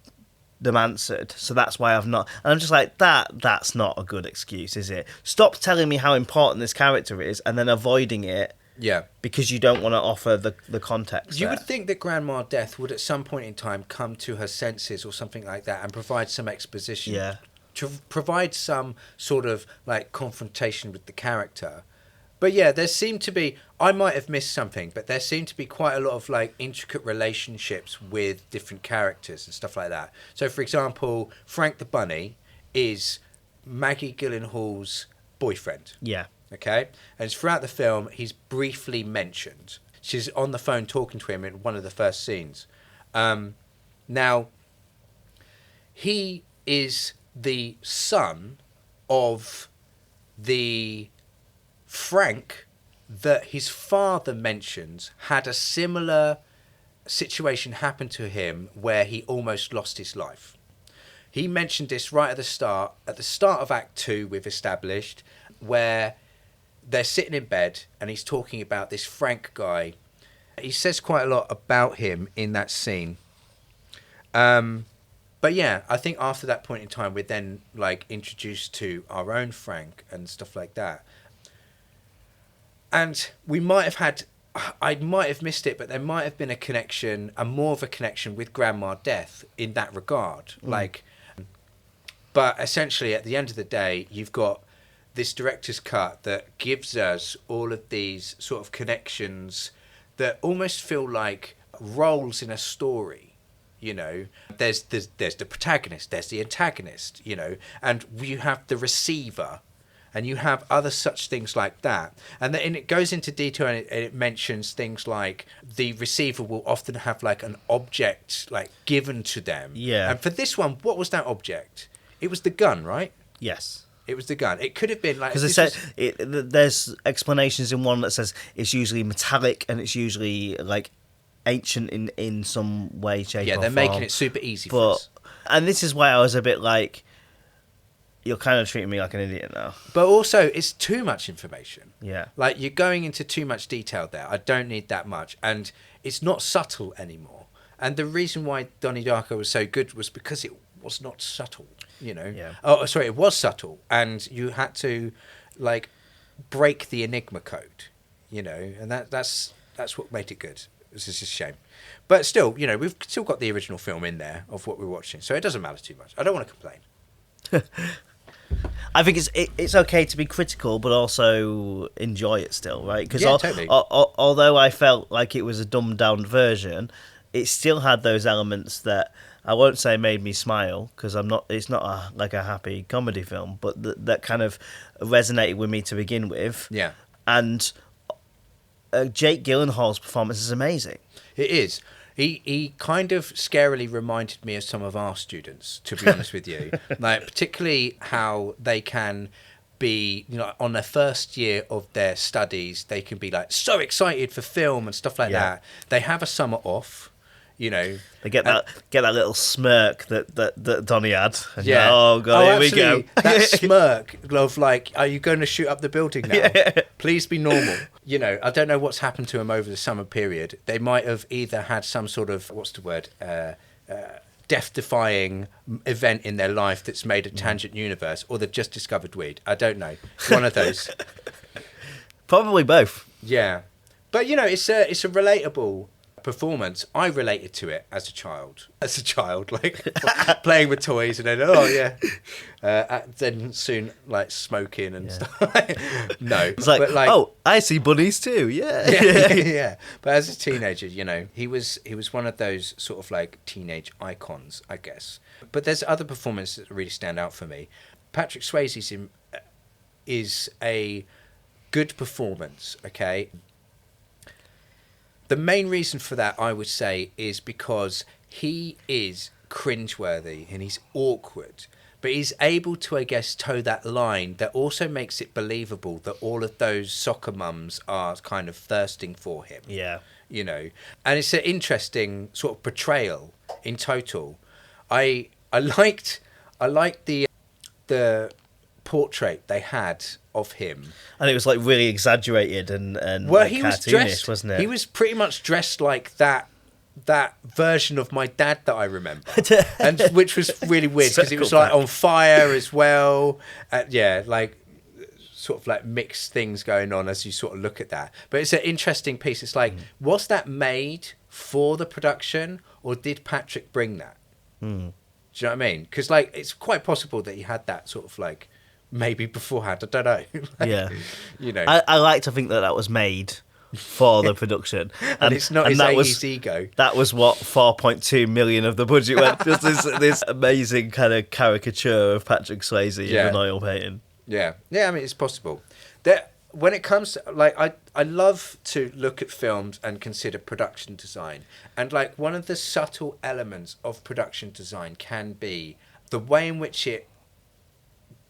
them answered, so that's why I've not. And I'm just like, that's not a good excuse, is it? Stop telling me how important this character is and then avoiding it. Yeah, because you don't want to offer the context. You would think that Grandma Death would at some point in time come to her senses or something like that and provide some exposition. Yeah. To provide some sort of like confrontation with the character. But yeah, there seemed to be, I might have missed something, but there seemed to be quite a lot of like intricate relationships with different characters and stuff like that. So for example, Frank the Bunny is Maggie Gyllenhaal's boyfriend. Yeah. Okay? And throughout the film, he's briefly mentioned. She's on the phone talking to him in one of the first scenes. Now, he is the son of the Frank that his father mentions had a similar situation happen to him where he almost lost his life. He mentioned this right at the start of Act 2 we've established, where they're sitting in bed and he's talking about this Frank guy. He says quite a lot about him in that scene. But yeah, I think after that point in time, we're then like introduced to our own Frank and stuff like that. And we might have had, I might have missed it, but there might have been a connection, a more of a connection with Grandma Death in that regard. Like, but essentially at the end of the day, you've got this director's cut that gives us all of these sort of connections that almost feel like roles in a story. You know, there's the protagonist, there's the antagonist, you know, and you have the receiver, and you have other such things like that. And it goes into detail, and it mentions things like the receiver will often have like an object like given to them. Yeah. And for this one, what was that object? It was the gun, right? Yes. It was the gun. It could have been like... Because there's explanations in one that says it's usually metallic and it's usually like ancient in some way, shape, or form. Yeah, they're making it super easy for us. And this is why I was a bit like, you're kind of treating me like an idiot now. But also, it's too much information. Yeah. Like, you're going into too much detail there. I don't need that much. And it's not subtle anymore. And the reason why Donnie Darko was so good was because it was not subtle, you know? Yeah. Oh, sorry, it was subtle. And you had to, like, break the Enigma code, you know? And that's what made it good. This is a shame. But still, you know, we've still got the original film in there of what we're watching. So it doesn't matter too much. I don't want to complain. I think it's okay to be critical, but also enjoy it still, right? Because totally. Although I felt like it was a dumbed down version, it still had those elements that I won't say made me smile, because it's not like a happy comedy film, but that kind of resonated with me to begin with. Yeah. And Jake Gyllenhaal's performance is amazing. It is. He kind of scarily reminded me of some of our students, to be honest with you. Like, particularly how they can be, you know, on their first year of their studies, they can be like so excited for film and stuff like that. They have a summer off, you know. They get that little smirk that Donnie had. And yeah. Like, oh god, here we go. That smirk of like, are you going to shoot up the building now? Yeah. Please be normal. You know, I don't know what's happened to them over the summer period. They might have either had some sort of, death-defying event in their life that's made a tangent universe, or they've just discovered weed. I don't know. One of those. Probably both. Yeah. But, you know, it's a relatable performance. I related to it as a child, like playing with toys, and then then soon like smoking and stuff. No, it's like, but like, oh, I see bunnies too. Yeah. But as a teenager, you know, he was one of those sort of like teenage icons, I guess. But there's other performances that really stand out for me. Patrick Swayze's is a good performance. Okay. The main reason for that, I would say, is because he is cringeworthy and he's awkward, but he's able to, I guess, toe that line that also makes it believable that all of those soccer mums are kind of thirsting for him. Yeah. You know, and it's an interesting sort of portrayal in total. I liked the portrait they had of him, and it was like really exaggerated and well, like he was cartoonish, dressed, wasn't it? He was pretty much dressed like that version of my dad that I remember, and which was really weird because it was like on fire as well. Like sort of like mixed things going on as you sort of look at that. But it's an interesting piece. It's like, was that made for the production, or did Patrick bring that? Do you know what I mean? Because like it's quite possible that he had that sort of like. Maybe beforehand, I don't know. Yeah, you know, I like to think that was made for the production, and it's not his 80s ego. That was what 4.2 million of the budget went. Just this amazing kind of caricature of Patrick Swayze in an oil painting. Yeah. I mean, it's possible. When it comes to, like, I love to look at films and consider production design, and like one of the subtle elements of production design can be the way in which it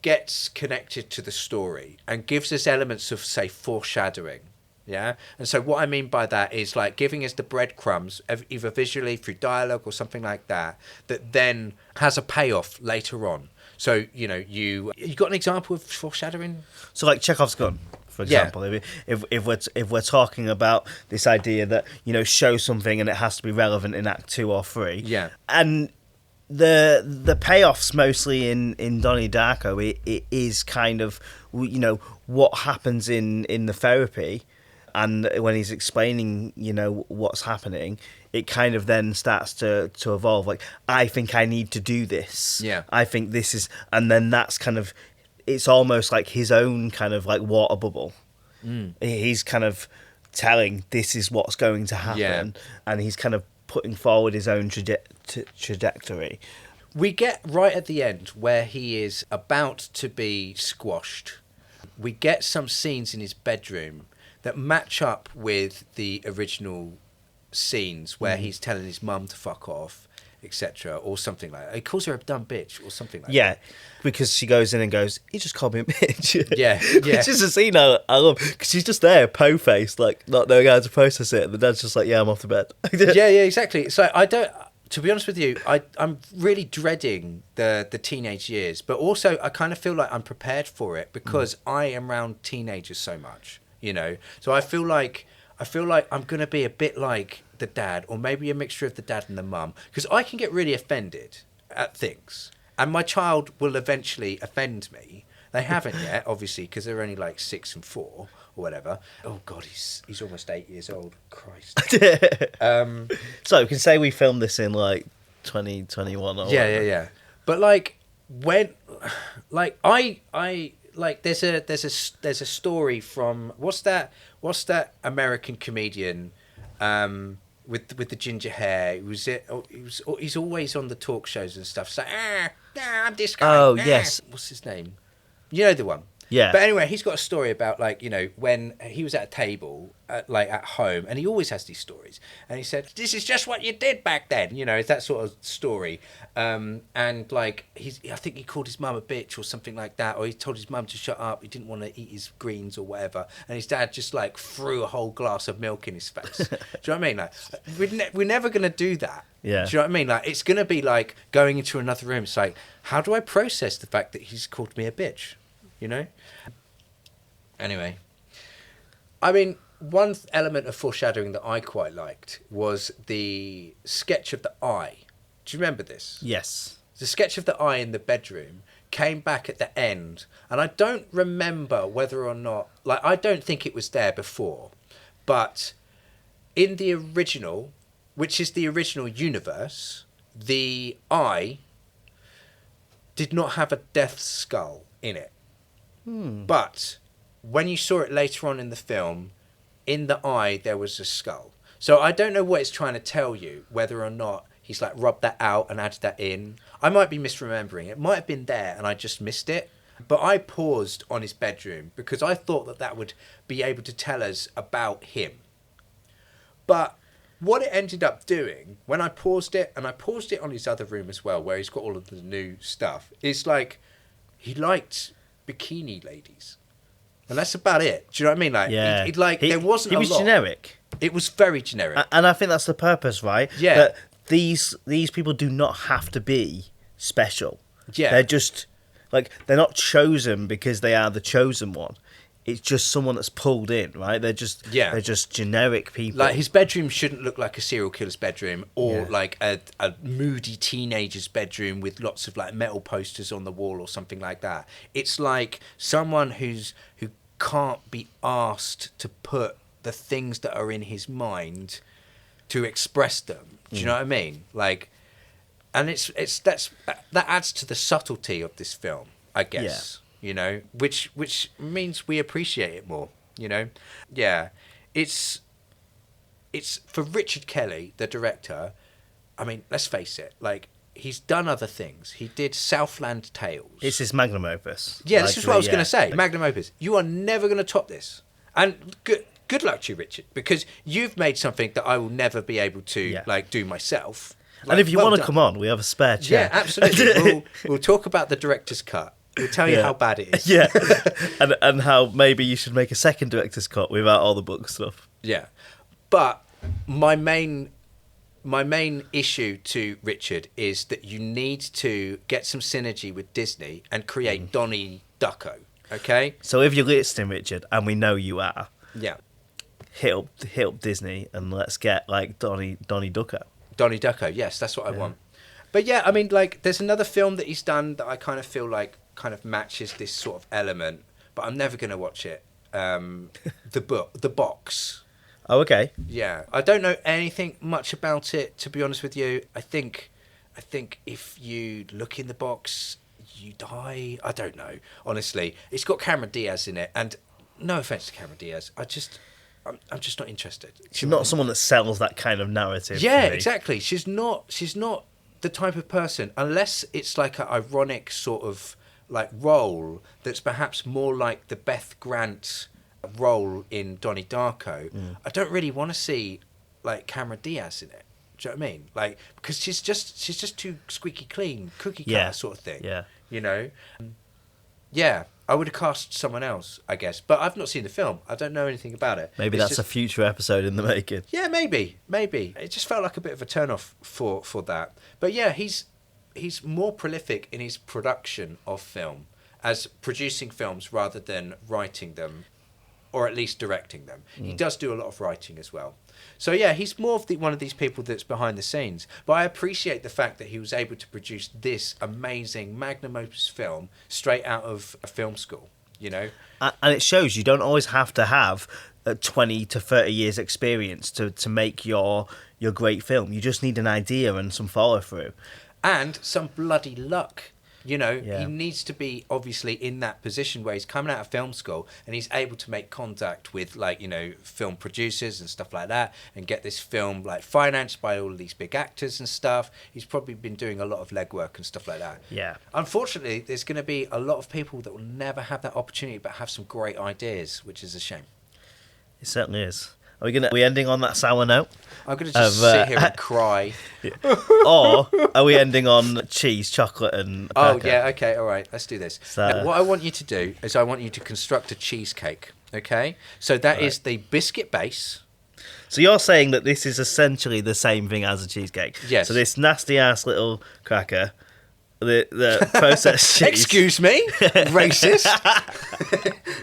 gets connected to the story and gives us elements of, say, foreshadowing. Yeah. And so what I mean by that is like giving us the breadcrumbs, either visually through dialogue or something like that, that then has a payoff later on. So, you know, you got an example of foreshadowing? So like Chekhov's gun, for example. Yeah. If we're talking about this idea that, you know, show something and it has to be relevant in Act 2 or 3. Yeah. And the payoffs mostly in Donnie Darko, it is kind of, what happens in the therapy, and when he's explaining what's happening, it kind of then starts to evolve. Like, I think I need to do this. Yeah. I think this is, and then that's kind of, it's almost like his own kind of like water bubble. He's kind of telling this is what's going to happen, and he's kind of putting forward his own trajectory. We get right at the end where he is about to be squashed. We get some scenes in his bedroom that match up with the original scenes where he's telling his mum to fuck off, etc., or something like that. He calls her a dumb bitch or something like that. Yeah, because she goes in and goes, he just called me a bitch. Yeah. Which is a scene I love, because she's just there, po-faced, like, not knowing how to process it, and the dad's just like, yeah, I'm off to bed. Yeah, exactly. So I don't... To be honest with you, I'm really dreading the teenage years, but also I kind of feel like I'm prepared for it because I am around teenagers so much, So I feel like I'm going to be a bit like the dad, or maybe a mixture of the dad and the mum, because I can get really offended at things, and my child will eventually offend me. They haven't yet, obviously, because they're only like 6 and 4 or whatever. Oh God, he's almost 8 years old. Christ. So we can say we filmed this in like 2021 or whatever. Yeah. But like when, like I like there's a story from what's that American comedian with the ginger hair. He's always on the talk shows and stuff. So I'm this guy. Oh yes. What's his name? You know the one. Yeah. But anyway, he's got a story about when he was at a table at home, and he always has these stories. And he said, "This is just what you did back then." It's that sort of story. And like I think he called his mum a bitch or something like that, or he told his mum to shut up. He didn't want to eat his greens or whatever, and his dad just like threw a whole glass of milk in his face. Do you know what I mean? Like we're never gonna do that. Yeah. Do you know what I mean? Like it's gonna be like going into another room. It's like, how do I process the fact that he's called me a bitch? Anyway, I mean, one element of foreshadowing that I quite liked was the sketch of the eye. Do you remember this? Yes. The sketch of the eye in the bedroom came back at the end, and I don't remember whether or not, like, I don't think it was there before, but in the original, which is the original universe, the eye did not have a death skull in it. But when you saw it later on in the film, in the eye there was a skull. So I don't know what it's trying to tell you, whether or not he's like rubbed that out and added that in. I might be misremembering. It might have been there and I just missed it. But I paused on his bedroom because I thought that would be able to tell us about him. But what it ended up doing, when I paused it, and I paused it on his other room as well, where he's got all of the new stuff, is like he liked bikini ladies, and that's about it. Do you know what I mean? Like, yeah, there wasn't. He was generic. It was very generic, and I think that's the purpose, right? Yeah. That these people do not have to be special. Yeah. They're just like, they're not chosen because they are the chosen one. It's just someone that's pulled in, right? They're just generic people. Like, his bedroom shouldn't look like a serial killer's bedroom, or like a moody teenager's bedroom with lots of like metal posters on the wall or something like that. It's like someone who can't be asked to put the things that are in his mind to express them. Do you know what I mean? Like, and that adds to the subtlety of this film, I guess. Yeah. Which means we appreciate it more, Yeah. It's for Richard Kelly, the director. I mean, let's face it, like, he's done other things. He did Southland Tales. It's his magnum opus. Yeah, this is what I was going to say. Magnum opus. You are never going to top this. And good luck to you, Richard, because you've made something that I will never be able to do myself. Like, and if you want to come on, we have a spare chair. Yeah, absolutely. we'll talk about the director's cut. We'll tell you how bad it is. Yeah, and how maybe you should make a second director's cut without all the book stuff. Yeah, but my main issue to Richard is that you need to get some synergy with Disney and create Donnie Ducko. Okay. So if you're listening, Richard, and we know you are, hit up Disney and let's get like Donnie Ducko. Donnie Ducko, yes, that's what I want. But yeah, I mean, like, there's another film that he's done that I kind of feel like kind of matches this sort of element, but I'm never going to watch it. The Box. Oh, okay. Yeah, I don't know anything much about it, to be honest with you. I think if you look in the box, you die. I don't know. Honestly, it's got Cameron Diaz in it, and no offense to Cameron Diaz, I'm just not interested. She's not someone that sells that kind of narrative. Yeah, to me. exactly. She's not the type of person, unless it's like an ironic sort of like role that's perhaps more like the Beth Grant role in Donnie Darko. I don't really want to see like Cameron Diaz in it. Do you know what I mean? Like, because she's just too squeaky clean, cookie cutter sort of thing. Yeah. You know? Yeah, I would have cast someone else, I guess. But I've not seen the film. I don't know anything about it. Maybe It's that's just, a future episode in the making. yeah, maybe. It just felt like a bit of a turn-off for that. But yeah, he's more prolific in his production of film, as producing films rather than writing them, or at least directing them. He does do a lot of writing as well. So yeah, he's more of one of these people that's behind the scenes. But I appreciate the fact that he was able to produce this amazing magnum opus film straight out of a film school, you know? And it shows you don't always have to have 20 to 30 years experience to make your great film. You just need an idea and some follow through. And some bloody luck. You know, Yeah. he needs to be obviously in that position where he's coming out of film school and he's able to make contact with, like, you know, film producers and stuff like that, and get this film like financed by all of these big actors and stuff. He's probably been doing a lot of legwork and stuff like that. Yeah. Unfortunately, there's going to be a lot of people that will never have that opportunity but have some great ideas, which is a shame. It certainly is. Are we ending on that sour note? I'm going to just sit here and cry. Or are we ending on cheese, chocolate, and Oh, cracker? yeah, okay, all right, let's do this. So- Now, what I want you to do is I want you to construct a cheesecake, okay? So that is the biscuit base. So you're saying that this is essentially the same thing as a cheesecake? Yes. So this nasty-ass little cracker, the processed cheese... Excuse me, racist.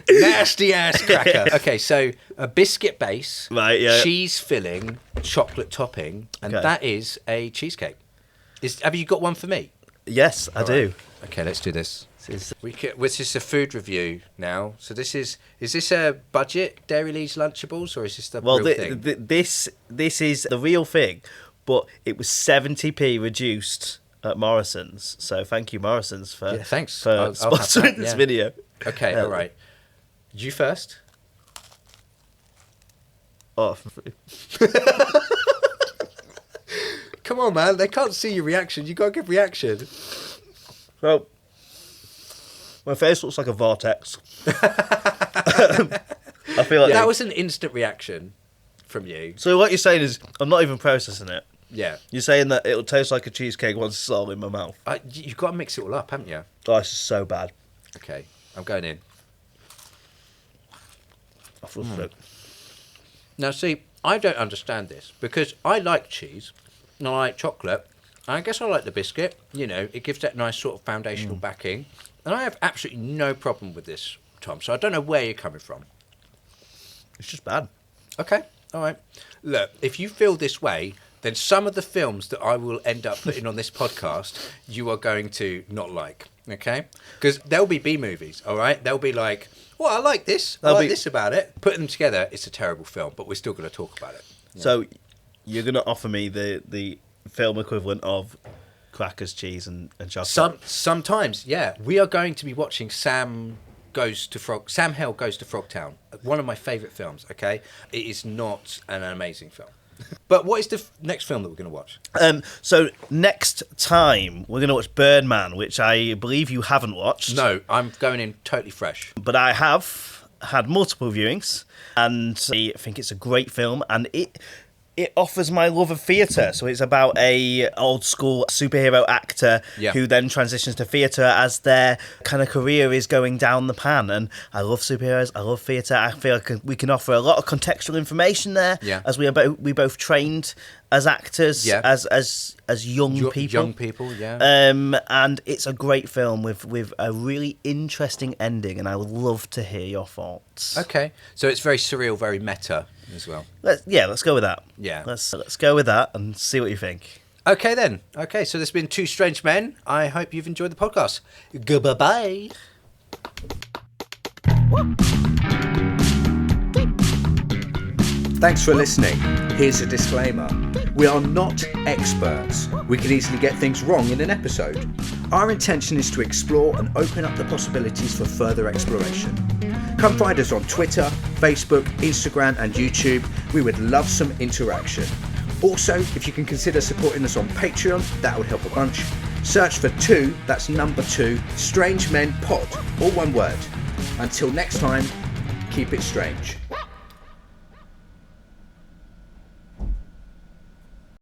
Nasty ass cracker. Okay, so a biscuit base, Right, yeah. cheese filling, chocolate topping, and Okay. that is a cheesecake. Have you got one for me? Yes, I do. Okay, let's do this. This is- This is a food review now. So is this a budget Dairy Lee's Lunchables, or is this the Well, real thing? this is the real thing, but it was 70p reduced at Morrison's. So thank you, Morrison's, for Yeah, thanks. for I'll have sponsoring that, this yeah. video. Okay, all right. You first. Oh, Come on, man. They can't see your reaction. You got to give reaction. well, my face looks like a vortex. I feel like That was an instant reaction from you. So what you're saying is I'm not even processing it. Yeah. You're saying that it'll taste like a cheesecake once it's all in my mouth. You've got to mix it all up, haven't you? Oh, this is so bad. Okay, I'm going in. I feel sick. Now, see, I don't understand this because I like cheese and I like chocolate. And I guess I like the biscuit. You know, it gives that nice sort of foundational backing. And I have absolutely no problem with this, Tom. So I don't know where you're coming from. It's just bad. Okay, all right. Look, if you feel this way, then some of the films that I will end up putting on this podcast, you are going to not like, okay? Because there'll be B movies, all right? They'll be like, well, I like this. I like this about it. Put them together, it's a terrible film, but we're still going to talk about it. So you're going to offer me the film equivalent of crackers, cheese, and chocolate? Sometimes, yeah. We are going to be watching Sam Hell Goes to Frogtown. One of my favourite films, okay? It is not an amazing film. But what is the next film that we're going to watch? So next time we're going to watch Birdman, which I believe you haven't watched. No, I'm going in totally fresh. But I have had multiple viewings, and I think it's a great film, and it offers my love of theatre. So it's about a old school superhero actor who then transitions to theatre as their kind of career is going down the pan. And I love superheroes. I love theatre. I feel like we can offer a lot of contextual information there, as we both trained as actors, as young people. Young people, yeah. And it's a great film with a really interesting ending, and I would love to hear your thoughts. Okay, so it's very surreal, very meta as well. Let's go with that. Yeah. Let's go with that and see what you think. Okay then. Okay, so there's been 2 strange men. I hope you've enjoyed the podcast. Goodbye. Thanks for listening. Here's a disclaimer. We are not experts. We can easily get things wrong in an episode. Our intention is to explore and open up the possibilities for further exploration. Come find us on Twitter, Facebook, Instagram and YouTube. We would love some interaction. Also, if you can consider supporting us on Patreon, that would help a bunch. Search for 2, that's number 2, Strange Men Pod, all one word. Until next time, keep it strange.